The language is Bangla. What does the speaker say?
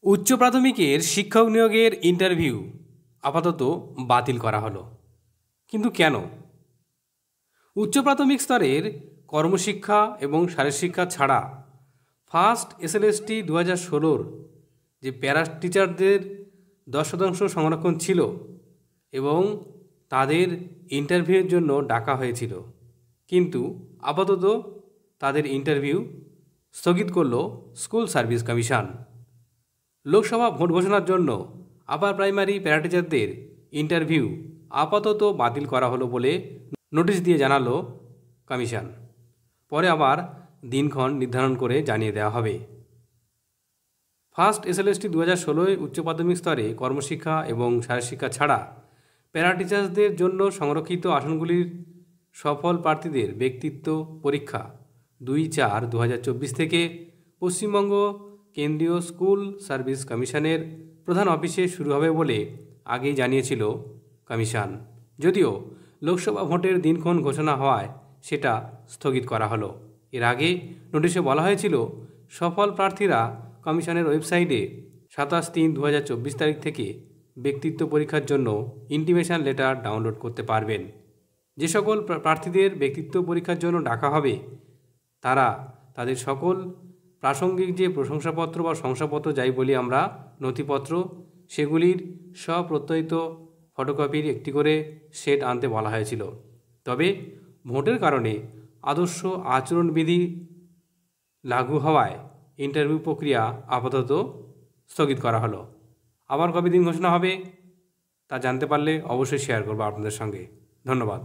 উচ্চ প্রাথমিকের শিক্ষক নিয়োগের ইন্টারভিউ আপাতত বাতিল করা হলো। কিন্তু কেন? উচ্চ প্রাথমিক স্তরের কর্মশিক্ষা এবং শারীরশিক্ষা ছাড়া ফার্স্ট এসএলএসটি 2016 যে প্যারা টিচারদের 10% সংরক্ষণ ছিল এবং তাদের ইন্টারভিউয়ের জন্য ডাকা হয়েছিল, কিন্তু আপাতত তাদের ইন্টারভিউ স্থগিত করল school service commission. Lok Sabha vote ঘোষণার জন্য আপার প্রাইমারি প্যারা টিচারদের ইন্টারভিউ আপাতত বাতিল করা হলো বলে নোটিশ দিয়ে জানালো কমিশন। পরে আবার দিনক্ষণ নির্ধারণ করে জানিয়ে দেওয়া হবে। ফার্স্ট এসএলএসটি 2016 উচ্চ প্রাথমিক স্তরে কর্মশিক্ষা এবং শারীরশিক্ষা ছাড়া প্যারা টিচার্সদের জন্য সংরক্ষিত আসনগুলির সফল প্রার্থীদের ব্যক্তিত্ব পরীক্ষা 2/4/2024 থেকে পশ্চিমবঙ্গ কেন্দ্রীয় স্কুল সার্ভিস কমিশনের প্রধান অফিসে শুরু হবে বলে আগেই জানিয়েছিল কমিশন। যদিও লোকসভা ভোটের দিনক্ষণ ঘোষণা হওয়ায় সেটা স্থগিত করা হলো। এর আগে নোটিশে বলা হয়েছিল সফল প্রার্থীরা কমিশনের ওয়েবসাইটে 27/3/2024 তারিখ থেকে ব্যক্তিত্ব পরীক্ষার জন্য ইন্টিমেশন লেটার ডাউনলোড করতে পারবেন। যে সকল প্রার্থীদের ব্যক্তিত্ব পরীক্ষার জন্য ডাকা হবে তারা তাদের সকল প্রাসঙ্গিক যে প্রশংসাপত্র বা শংসাপত্র যাই বলি আমরা নথিপত্র, সেগুলির স্বপ্রত্যয়িত ফটোকপির একটি করে সেট আনতে বলা হয়েছিল। তবে ভোটের কারণে আদর্শ আচরণবিধি লাগু হওয়ায় ইন্টারভিউ প্রক্রিয়া আপাতত স্থগিত করা হলো। আবার কবে দিন ঘোষণা হবে তা জানতে পারলে অবশ্যই শেয়ার করবো আপনাদের সঙ্গে। ধন্যবাদ।